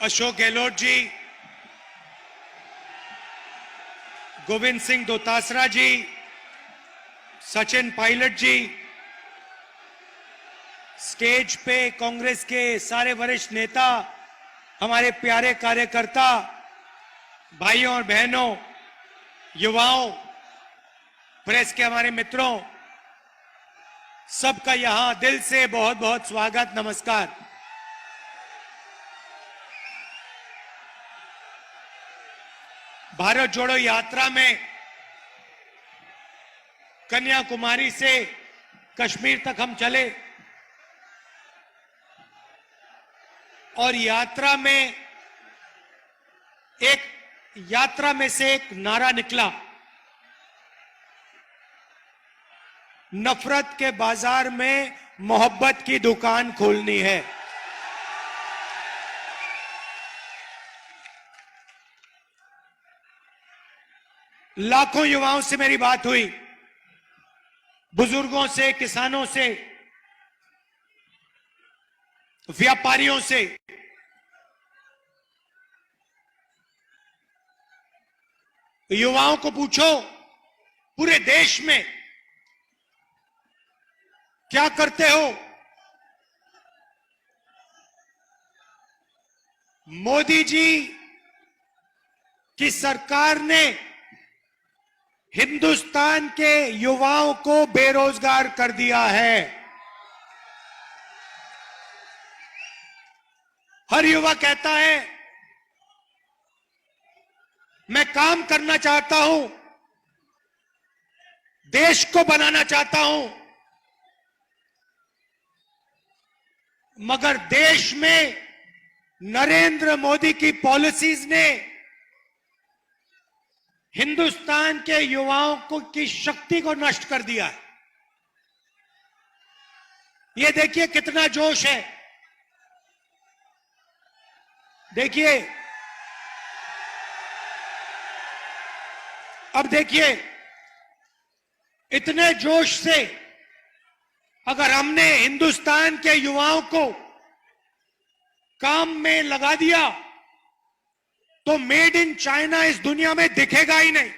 अशोक गहलोत जी, गोविंद सिंह दोतासरा जी, सचिन पायलट जी, stage पे कांग्रेस के सारे वरिष्ठ नेता, हमारे प्यारे कार्यकर्ता, भाइयों और बहनों, युवाओं, प्रेस के हमारे मित्रों, सबका यहां दिल से बहुत बहुत स्वागत, नमस्कार। भारत जोड़ो यात्रा में कन्याकुमारी से कश्मीर तक हम चले और यात्रा में से एक नारा निकला, नफरत के बाजार में मोहब्बत की दुकान खोलनी है। लाखों युवाओं से मेरी बात हुई, बुजुर्गों से, किसानों से, व्यापारियों से। युवाओं को पूछो, पूरे देश में क्या करते हो? मोदी जी की सरकार ने हिंदुस्तान के युवाओं को बेरोजगार कर दिया है। हर युवा कहता है, मैं काम करना चाहता हूं, देश को बनाना चाहता हूं, मगर देश में नरेंद्र मोदी की पॉलिसीज ने हिंदुस्तान के युवाओं की शक्ति को नष्ट कर दिया है। ये देखिए कितना जोश है, देखिए, अब देखिए, इतने जोश से अगर हमने हिंदुस्तान के युवाओं को काम में लगा दिया तो मेड इन चाइना इस दुनिया में दिखेगा ही नहीं,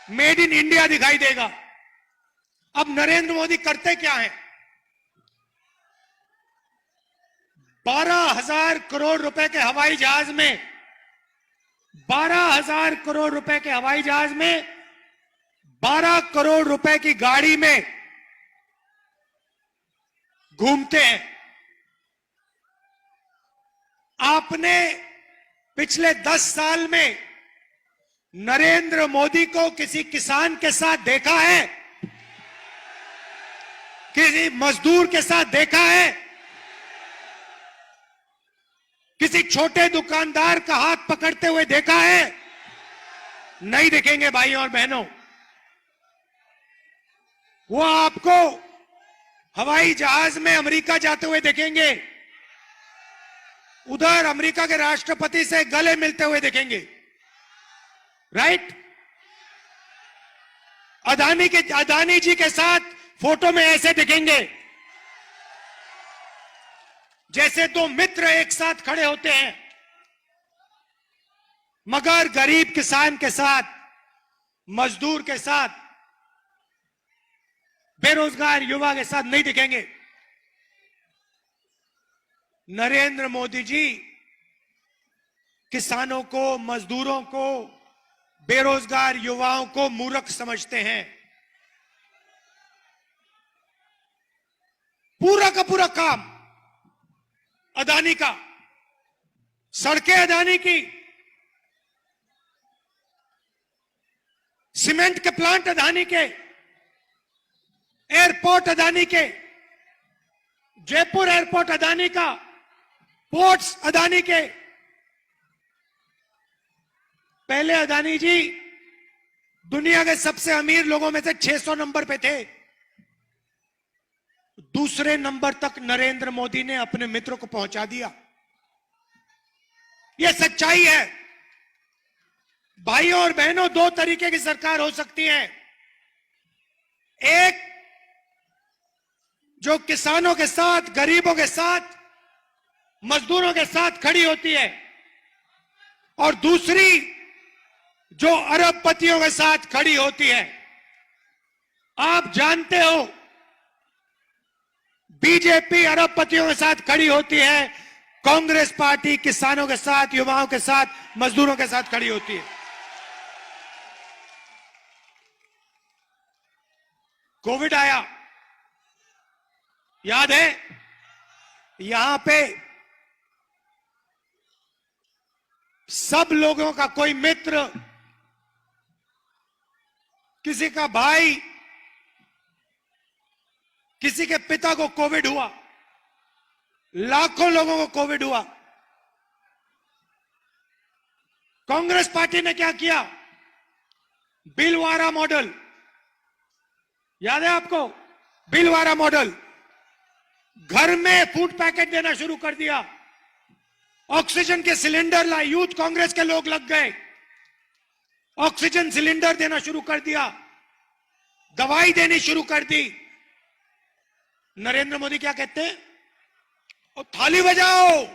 मेड इन इंडिया दिखाई देगा। अब नरेंद्र मोदी करते क्या है? 12,000 करोड़ रुपए के हवाई जहाज में 12,000 करोड़ रुपए के हवाई जहाज में 12 करोड़ रुपए की गाड़ी में घूमते हैं। आपने पिछले 10 साल में नरेंद्र मोदी को किसी किसान के साथ देखा है? किसी मजदूर के साथ देखा है? किसी छोटे दुकानदार का हाथ पकड़ते हुए देखा है? नहीं दिखेंगे भाइयों और बहनों। वो आपको हवाई जहाज में अमेरिका जाते हुए देखेंगे, उधर अमेरिका के राष्ट्रपति से गले मिलते हुए देखेंगे, राइट? अदानी जी के साथ फोटो में ऐसे दिखेंगे जैसे दो मित्र एक साथ खड़े होते हैं, मगर गरीब किसान के साथ, मजदूर के साथ, बेरोजगार युवा के साथ नहीं दिखेंगे। नरेंद्र मोदी जी किसानों को, मजदूरों को, बेरोजगार युवाओं को मूर्ख समझते हैं। पूरा का पूरा काम अदानी का, सड़कें अदानी की, सीमेंट के प्लांट अदानी के, एयरपोर्ट अदानी के, जयपुर एयरपोर्ट अदानी का, पोर्ट्स अदानी के। पहले अदानी जी दुनिया के सबसे अमीर लोगों में से 600 नंबर पे थे, दूसरे नंबर तक नरेंद्र मोदी ने अपने मित्र को पहुंचा दिया। यह सच्चाई है। भाइयों और बहनों, दो तरीके की सरकार हो सकती है। एक जो किसानों के साथ, गरीबों के साथ मजदूरों के साथ खड़ी होती है और दूसरी जो अरबपतियों के साथ खड़ी होती है। आप जानते हो बीजेपी अरबपतियों के साथ खड़ी होती है, कांग्रेस पार्टी किसानों के साथ, युवाओं के साथ, मजदूरों के साथ खड़ी होती है। कोविड आया, याद है, यहां पे सब लोगों का कोई मित्र, किसी का भाई, किसी के पिता को कोविड हुआ, लाखों लोगों को कोविड हुआ। कांग्रेस पार्टी ने क्या किया? भीलवाड़ा मॉडल, याद है आपको? भीलवाड़ा मॉडल, घर में फूड पैकेट देना शुरू कर दिया, ऑक्सीजन के सिलेंडर लाए, यूथ कांग्रेस के लोग लग गए, ऑक्सीजन सिलेंडर देना शुरू कर दिया, दवाई देनी शुरू कर दी। नरेंद्र मोदी क्या कहते हैं? ओ, थाली बजाओ,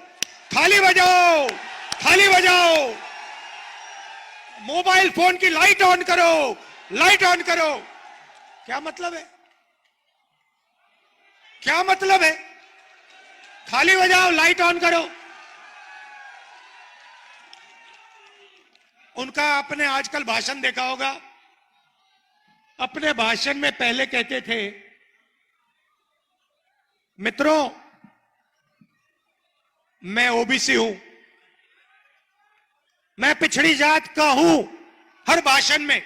थाली बजाओ, थाली बजाओ, मोबाइल फोन की लाइट ऑन करो, लाइट ऑन करो। क्या मतलब है? क्या मतलब है? थाली बजाओ, लाइट ऑन करो। उनका आपने आजकल भाषण देखा होगा। अपने भाषण में पहले कहते थे, मित्रों मैं ओबीसी हूं, मैं पिछड़ी जात का हूं। हर भाषण में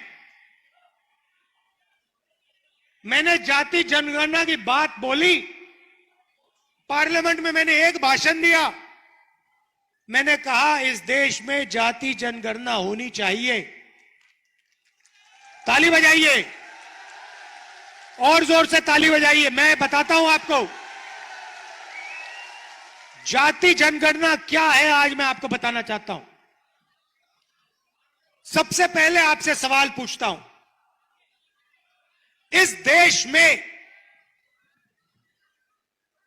मैंने जाति जनगणना की बात बोली, पार्लियामेंट में मैंने एक भाषण दिया, मैंने कहा इस देश में जाति जनगणना होनी चाहिए। ताली बजाइए, और जोर से ताली बजाइए। मैं बताता हूं आपको जाति जनगणना क्या है, आज मैं आपको बताना चाहता हूं। सबसे पहले आपसे सवाल पूछता हूं, इस देश में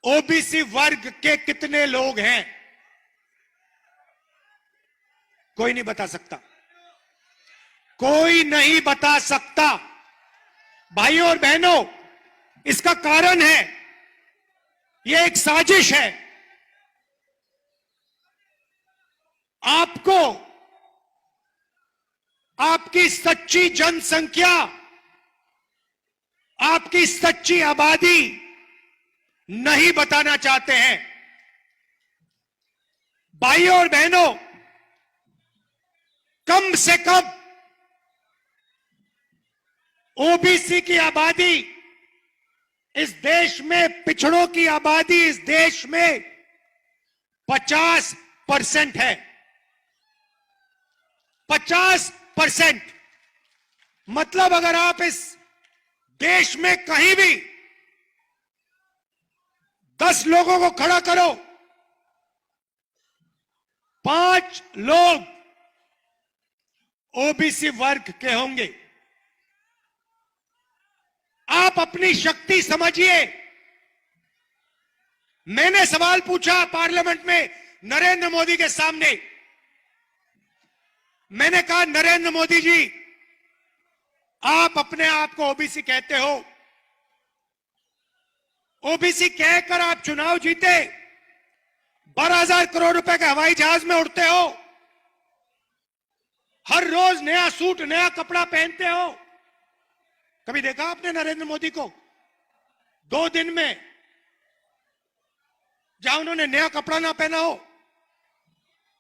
ओबीसी वर्ग के कितने लोग हैं? कोई नहीं बता सकता, कोई नहीं बता सकता। भाइयों और बहनों, इसका कारण है, यह एक साजिश है। आपको आपकी सच्ची जनसंख्या, आपकी सच्ची आबादी नहीं बताना चाहते हैं। भाइयों और बहनों, कम से कम ओबीसी की आबादी इस देश में, पिछड़ों की आबादी इस देश में 50% है। 50%। मतलब अगर आप इस देश में कहीं भी 10 लोगों को खड़ा करो, 5 लोग ओबीसी वर्ग के होंगे। आप अपनी शक्ति समझिए। मैंने सवाल पूछा पार्लियामेंट में नरेंद्र मोदी के सामने, मैंने कहा नरेंद्र मोदी जी, आप अपने आप को ओबीसी कहते हो, ओबीसी कहकर आप चुनाव जीते, 12,000 करोड़ रुपए के हवाई जहाज में उड़ते हो, हर रोज नया सूट नया कपड़ा पहनते हो। कभी देखा आपने नरेंद्र मोदी को 2 दिन में जहां उन्होंने नया कपड़ा ना पहना हो?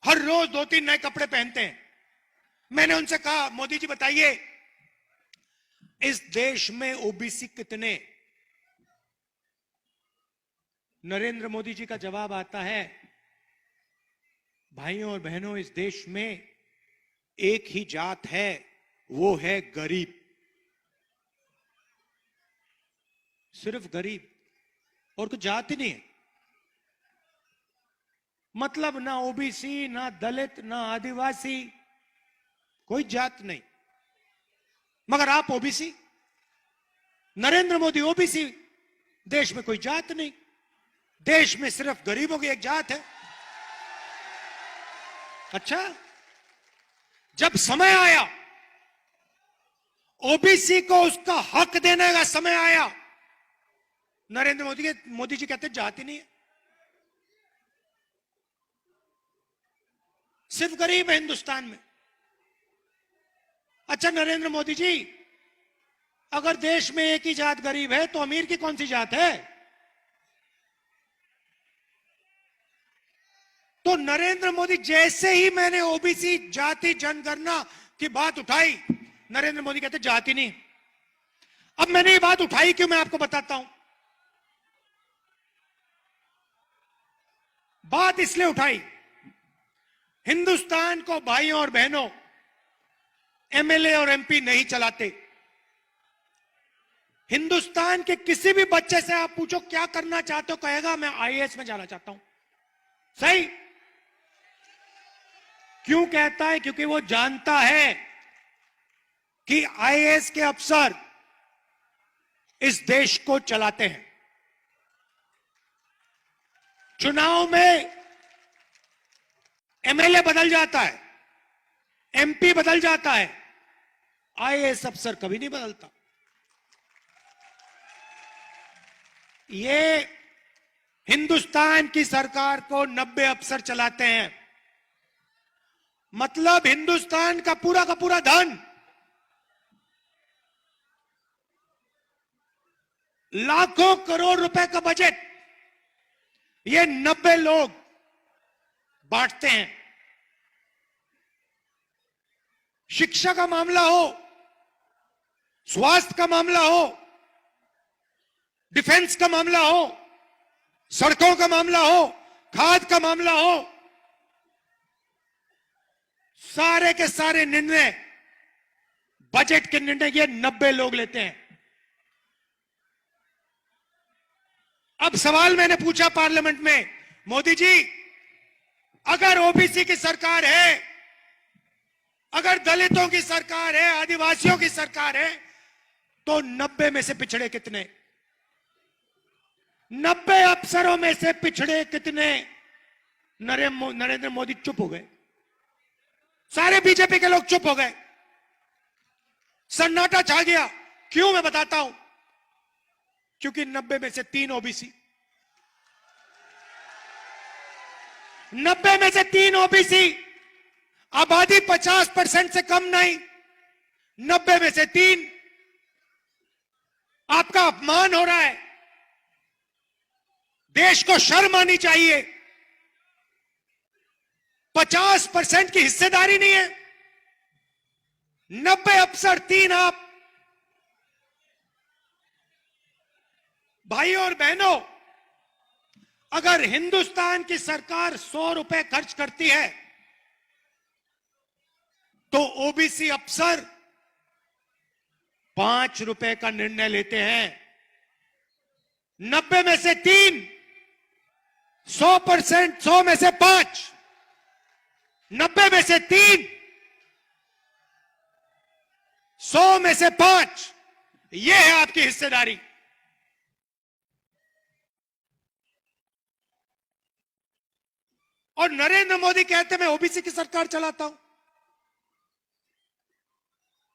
हर रोज 2-3 नए कपड़े पहनते हैं। मैंने उनसे कहा, मोदी जी बताइए, इस देश में ओबीसी कितने? नरेंद्र मोदी जी का जवाब आता है, भाइयों और बहनों, इस देश में एक ही जात है, वो है गरीब। सिर्फ गरीब, और कुछ जात ही नहीं है। मतलब ना ओबीसी, ना दलित, ना आदिवासी, कोई जात नहीं। मगर आप ओबीसी, नरेंद्र मोदी ओबीसी। देश में कोई जात नहीं, देश में सिर्फ गरीबों की एक जात है। अच्छा, जब समय आया, ओबीसी को उसका हक देने का समय आया, नरेंद्र मोदी जी कहते जाति नहीं है, सिर्फ गरीब है हिंदुस्तान में। अच्छा नरेंद्र मोदी जी, अगर देश में एक ही जात गरीब है तो अमीर की कौन सी जात है? तो नरेंद्र मोदी, जैसे ही मैंने ओबीसी जाति जनगणना की बात उठाई, नरेंद्र मोदी कहते जाति नहीं। अब मैंने ये बात उठाई क्यों, मैं आपको बताता हूं। बात इसलिए उठाई, हिंदुस्तान को भाइयों और बहनों एमएलए और एमपी नहीं चलाते। हिंदुस्तान के किसी भी बच्चे से आप पूछो क्या करना चाहते हो, कहेगा मैं आईएएस में जाना चाहता हूं। सही क्यों कहता है? क्योंकि वो जानता है कि आईएएस के अफसर इस देश को चलाते हैं। चुनाव में एमएलए बदल जाता है, एमपी बदल जाता है, आईएएस अफसर कभी नहीं बदलता। ये हिंदुस्तान की सरकार को 90 अफसर चलाते हैं। मतलब हिंदुस्तान का पूरा धन लाखों करोड़ रुपए का बजट ये 90 लोग बांटते हैं। शिक्षा का मामला हो, स्वास्थ्य का मामला हो, डिफेंस का मामला हो, सड़कों का मामला हो, खाद का मामला हो, सारे के सारे निर्णय, बजट के निर्णय ये 90 लोग लेते हैं। अब सवाल मैंने पूछा पार्लियामेंट में, मोदी जी अगर ओबीसी की सरकार है, अगर दलितों की सरकार है, आदिवासियों की सरकार है, तो 90 में से पिछड़े कितने? 90 अफसरों में से पिछड़े कितने? नरेंद्र मोदी चुप हो गए, सारे बीजेपी के लोग चुप हो गए, सन्नाटा छा गया। क्यों, मैं बताता हूं। क्योंकि 90 में से 3 ओबीसी, 90 में से 3 ओबीसी, आबादी 50% से कम नहीं, 90 में से 3। आपका अपमान हो रहा है, देश को शर्म आनी चाहिए। 50% की हिस्सेदारी नहीं है, 90 अफसर, 3 आप। भाइयों और बहनों, अगर हिंदुस्तान की सरकार 100 रुपए खर्च करती है तो ओबीसी अफसर 5 रुपए का निर्णय लेते हैं। 90 में से 3, 100%, 100 में से 5, 90 में से 3, 100 में से 5, यह है आपकी हिस्सेदारी। और नरेंद्र मोदी कहते मैं ओबीसी की सरकार चलाता हूं।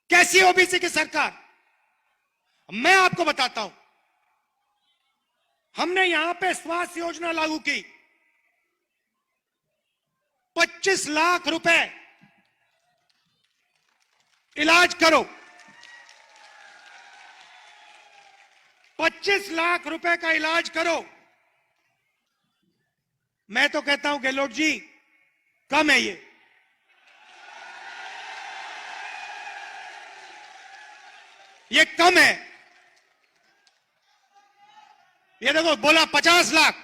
कैसी ओबीसी की सरकार? मैं आपको बताता हूं। हमने यहां पे स्वास्थ्य योजना लागू की, 25 लाख रुपए इलाज करो, 25 लाख रुपए का इलाज करो। मैं तो कहता हूं गहलोत जी, कम है ये कम है। ये देखो, बोला 50 लाख,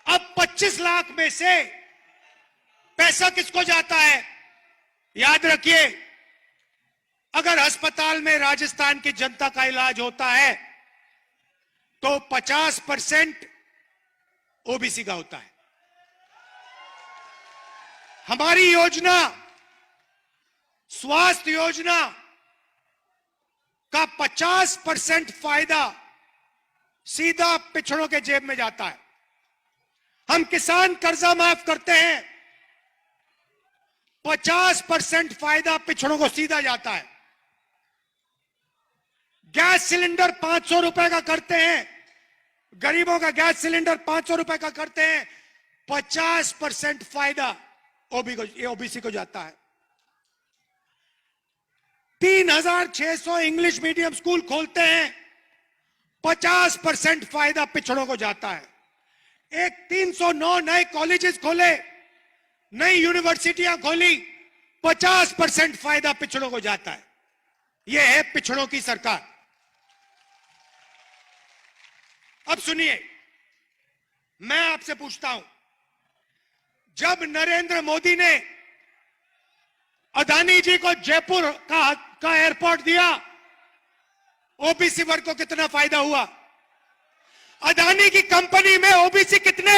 अब 25 लाख में से पैसा किसको जाता है? याद रखिए, अगर अस्पताल में राजस्थान की जनता का इलाज होता है तो 50% ओबीसी का होता है। हमारी योजना, स्वास्थ्य योजना का 50% फायदा सीधा पिछड़ों के जेब में जाता है। हम किसान कर्जा माफ करते हैं, 50% फायदा पिछड़ों को सीधा जाता है। गैस सिलेंडर 500 रुपए का करते हैं, गरीबों का गैस सिलेंडर 500 रुपए का करते हैं, 50% फायदा ओबीसी को जाता है। 3600 इंग्लिश मीडियम स्कूल खोलते हैं, 50% फायदा पिछड़ों को जाता है। एक 309 नए कॉलेजेस खोले, नई यूनिवर्सिटियां खोली, 50% फायदा पिछड़ों को जाता है। यह है पिछड़ों की सरकार। अब सुनिए, मैं आपसे पूछता हूं, जब नरेंद्र मोदी ने अदानी जी को जयपुर का एयरपोर्ट दिया, ओबीसी वर्ग को कितना फायदा हुआ? अदानी की कंपनी में ओबीसी कितने,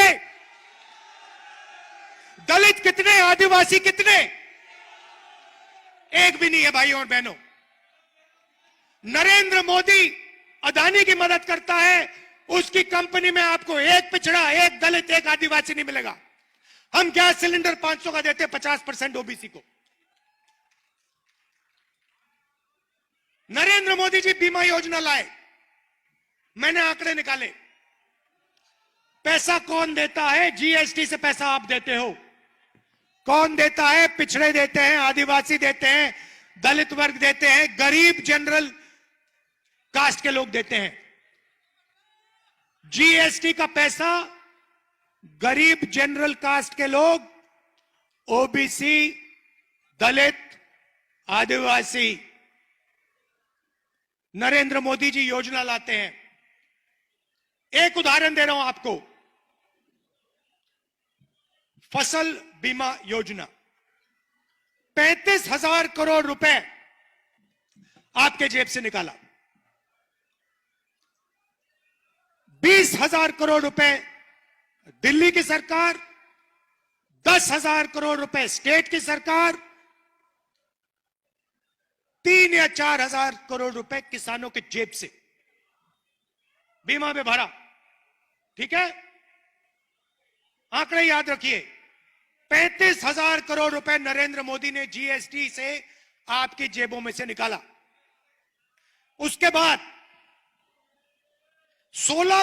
दलित कितने, आदिवासी कितने? एक भी नहीं है भाइयों और बहनों। नरेंद्र मोदी अदानी की मदद करता है, उसकी कंपनी में आपको एक पिछड़ा, एक दलित, एक आदिवासी नहीं मिलेगा। हम गैस सिलेंडर 500 का देते हैं 50% ओबीसी को। नरेंद्र मोदी जी बीमा योजना लाए, मैंने आंकड़े निकाले। पैसा कौन देता है? जीएसटी से पैसा आप देते हो। कौन देता है? पिछड़े देते हैं, आदिवासी देते हैं, दलित वर्ग देते हैं, गरीब जनरल कास्ट के लोग देते हैं। जीएसटी का पैसा गरीब जनरल कास्ट के लोग, ओबीसी, दलित, आदिवासी, नरेंद्र मोदी जी योजना लाते हैं। एक उदाहरण दे रहा हूं आपको, फसल बीमा योजना, 35,000 करोड़ रुपए आपके जेब से निकाला। 20,000 करोड़ रुपए दिल्ली की सरकार, 10,000 करोड़ रुपए स्टेट की सरकार, 3 या 4,000 करोड़ रुपए किसानों के जेब से बीमा में भरा। ठीक है, आंकड़े याद रखिए। 35,000 करोड़ रुपए नरेंद्र मोदी ने जीएसटी से आपकी जेबों में से निकाला। उसके बाद 16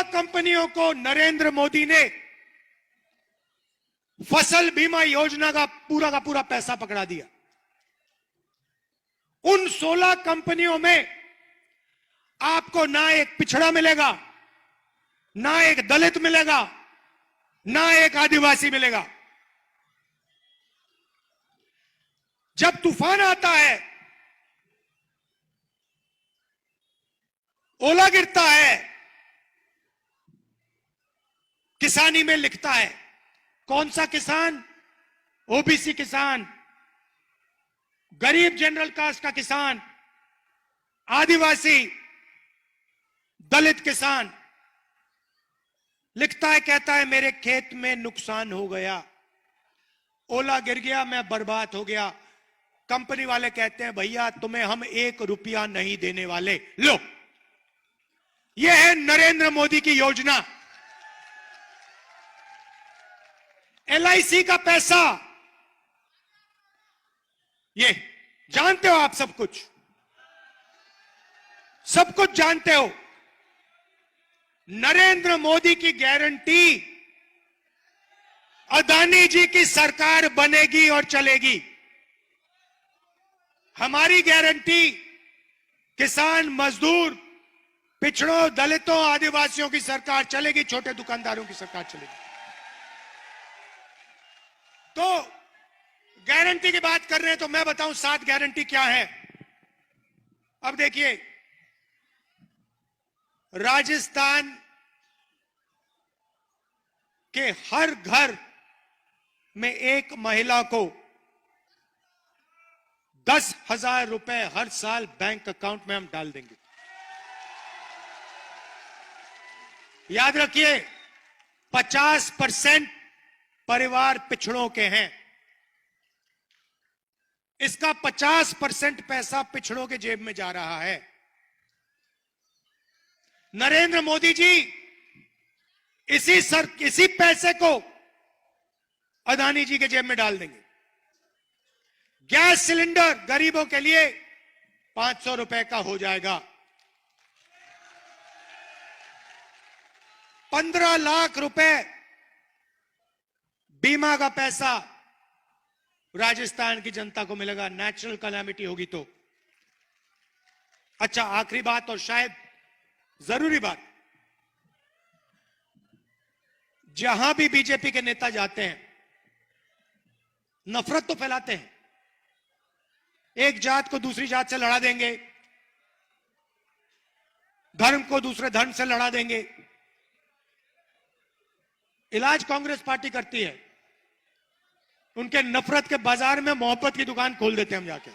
कंपनियों को नरेंद्र मोदी ने फसल बीमा योजना का पूरा पैसा पकड़ा दिया। उन 16 कंपनियों में आपको ना एक पिछड़ा मिलेगा, ना एक दलित मिलेगा, ना एक आदिवासी मिलेगा। जब तूफान आता है, ओला गिरता है, किसानी में लिखता है कौन सा किसान? ओबीसी किसान, गरीब जनरल कास्ट का किसान, आदिवासी, दलित किसान लिखता है, कहता है मेरे खेत में नुकसान हो गया, ओला गिर गया, मैं बर्बाद हो गया। कंपनी वाले कहते हैं भैया तुम्हें हम 1 रुपया नहीं देने वाले। लो, यह है नरेंद्र मोदी की योजना। एलआईसी का पैसा, ये जानते हो आप, सब कुछ जानते हो। नरेंद्र मोदी की गारंटी, अदानी जी की सरकार बनेगी और चलेगी। हमारी गारंटी किसान, मजदूर, पिछड़ों, दलितों, आदिवासियों की सरकार चलेगी, छोटे दुकानदारों की सरकार चलेगी। तो गारंटी की बात कर रहे हैं तो मैं बताऊं 7 गारंटी क्या है। अब देखिए, राजस्थान के हर घर में एक महिला को 10,000 रुपए हर साल बैंक अकाउंट में हम डाल देंगे। याद रखिए, 50% परिवार पिछड़ों के हैं। इसका 50% पैसा पिछड़ों के जेब में जा रहा है। नरेंद्र मोदी जी इसी पैसे को अदानी जी के जेब में डाल देंगे। गैस सिलेंडर गरीबों के लिए 500 रुपए का हो जाएगा। 15 लाख रुपए बीमा का पैसा राजस्थान की जनता को मिलेगा, नेचुरल कैलामिटी होगी तो। अच्छा, आखिरी बात और शायद जरूरी बात, जहां भी बीजेपी के नेता जाते हैं नफरत तो फैलाते हैं, एक जात को दूसरी जात से लड़ा देंगे, धर्म को दूसरे धर्म से लड़ा देंगे। इलाज कांग्रेस पार्टी करती है, उनके नफरत के बाजार में मोहब्बत की दुकान खोल देते हैं हम जाके।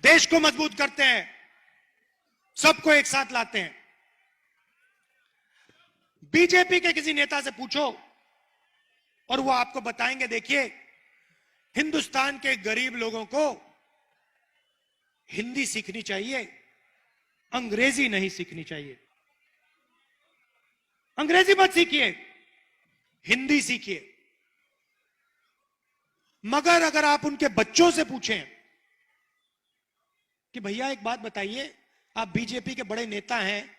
देश को मजबूत करते हैं, सबको एक साथ लाते हैं। बीजेपी के किसी नेता से पूछो और वो आपको बताएंगे, देखिए हिंदुस्तान के गरीब लोगों को हिंदी सीखनी चाहिए, अंग्रेजी नहीं सीखनी चाहिए। अंग्रेजी मत सीखिए, हिंदी सीखिए। मगर अगर आप उनके बच्चों से पूछें कि भैया एक बात बताइए, आप बीजेपी के बड़े नेता हैं,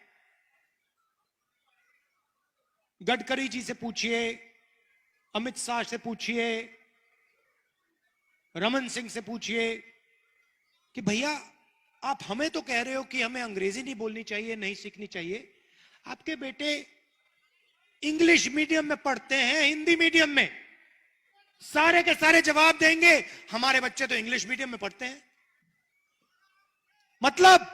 गडकरी जी से पूछिए, अमित शाह से पूछिए, रमन सिंह से पूछिए कि भैया आप हमें तो कह रहे हो कि हमें अंग्रेजी नहीं बोलनी चाहिए, नहीं सीखनी चाहिए, आपके बेटे इंग्लिश मीडियम में पढ़ते हैं, हिंदी मीडियम में? सारे के सारे जवाब देंगे हमारे बच्चे तो इंग्लिश मीडियम में पढ़ते हैं। मतलब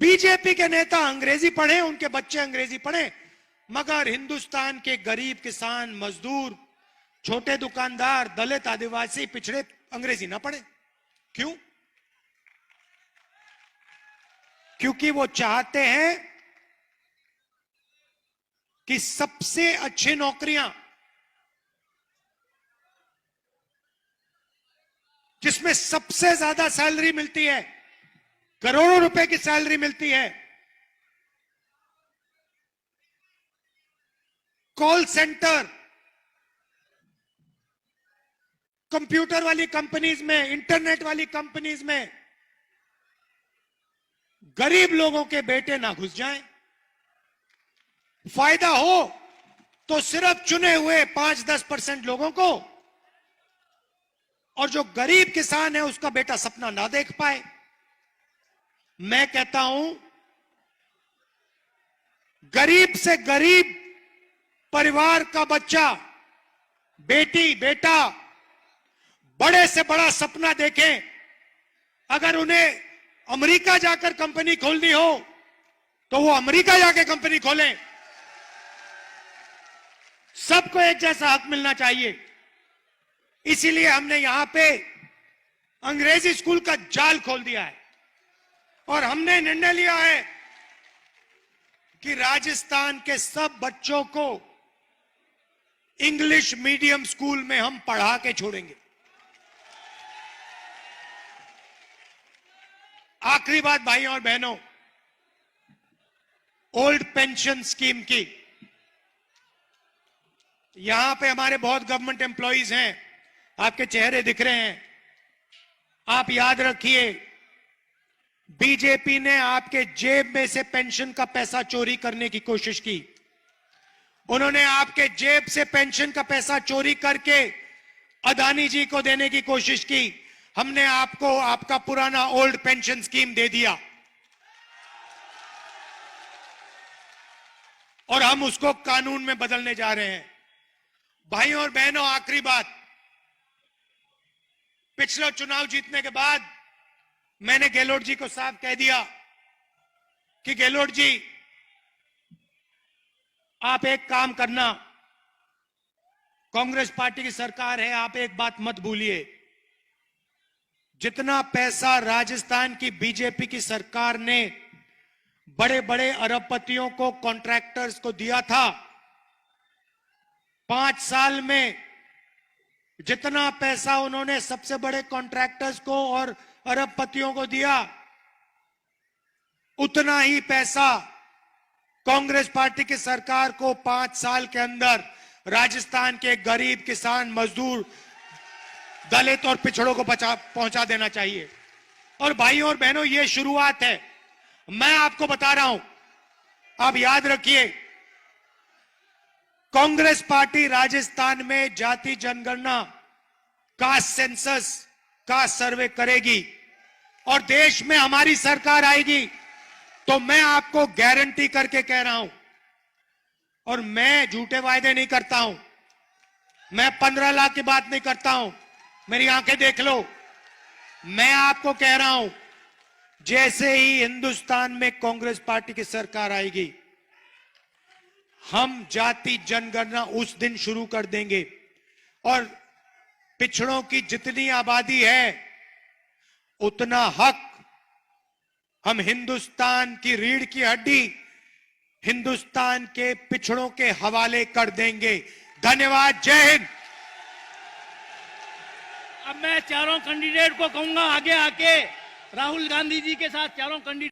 बीजेपी के नेता अंग्रेजी पढ़े, उनके बच्चे अंग्रेजी पढ़े, मगर हिंदुस्तान के गरीब किसान, मजदूर, छोटे दुकानदार, दलित, आदिवासी, पिछड़े अंग्रेजी ना पढ़े। क्यों? क्योंकि वो चाहते हैं कि सबसे अच्छी नौकरियां, जिसमें सबसे ज्यादा सैलरी मिलती है, करोड़ों रुपए की सैलरी मिलती है, कॉल सेंटर, कंप्यूटर वाली कंपनीज में, इंटरनेट वाली कंपनीज में गरीब लोगों के बेटे ना घुस जाएं। फायदा हो तो सिर्फ चुने हुए 5-10% लोगों को, और जो गरीब किसान है उसका बेटा सपना ना देख पाए। मैं कहता हूं गरीब से गरीब परिवार का बच्चा, बेटी, बेटा बड़े से बड़ा सपना देखें। अगर उन्हें अमेरिका जाकर कंपनी खोलनी हो तो वो अमेरिका जाकर कंपनी खोलें। सबको एक जैसा हक मिलना चाहिए। इसीलिए हमने यहां पे अंग्रेजी स्कूल का जाल खोल दिया है और हमने निर्णय लिया है कि राजस्थान के सब बच्चों को इंग्लिश मीडियम स्कूल में हम पढ़ा के छोड़ेंगे। आखिरी बात भाइयों और बहनों, ओल्ड पेंशन स्कीम की। यहां पे हमारे बहुत गवर्नमेंट एम्प्लॉइज हैं, आपके चेहरे दिख रहे हैं। आप याद रखिए, बीजेपी ने आपके जेब में से पेंशन का पैसा चोरी करने की कोशिश की। उन्होंने आपके जेब से पेंशन का पैसा चोरी करके अदानी जी को देने की कोशिश की। हमने आपको आपका पुराना ओल्ड पेंशन स्कीम दे दिया और हम उसको कानून में बदलने जा रहे हैं। भाइयों और बहनों, आखिरी बात, पिछला चुनाव जीतने के बाद मैंने गहलोत जी को साफ कह दिया कि गहलोत जी, आप एक काम करना, कांग्रेस पार्टी की सरकार है, आप एक बात मत भूलिए, जितना पैसा राजस्थान की बीजेपी की सरकार ने बड़े बड़े अरबपतियों को, कॉन्ट्रैक्टर्स को दिया था, 5 साल में जितना पैसा उन्होंने सबसे बड़े कॉन्ट्रैक्टर्स को और अरबपतियों को दिया, उतना ही पैसा कांग्रेस पार्टी की सरकार को 5 साल के अंदर राजस्थान के गरीब किसान मजदूर दलित और पिछड़ों को पहुंचा देना चाहिए। और भाइयों और बहनों, ये शुरुआत है। मैं आपको बता रहा हूं, आप याद रखिए, कांग्रेस पार्टी राजस्थान में जाति जनगणना का सेंसस का सर्वे करेगी और देश में हमारी सरकार आएगी तो मैं आपको गारंटी करके कह रहा हूं, और मैं झूठे वायदे नहीं करता हूं, मैं 15 लाख की बात नहीं करता हूं, मेरी आंखें देख लो। मैं आपको कह रहा हूं, जैसे ही हिंदुस्तान में कांग्रेस पार्टी की सरकार आएगी, हम जाति जनगणना उस दिन शुरू कर देंगे और पिछड़ों की जितनी आबादी है उतना हक हम हिंदुस्तान की रीढ़ की हड्डी हिंदुस्तान के पिछड़ों के हवाले कर देंगे। धन्यवाद। जय हिंद। अब मैं चारों कैंडिडेट को कहूंगा आगे आके राहुल गांधी जी के साथ चारों कैंडिडेट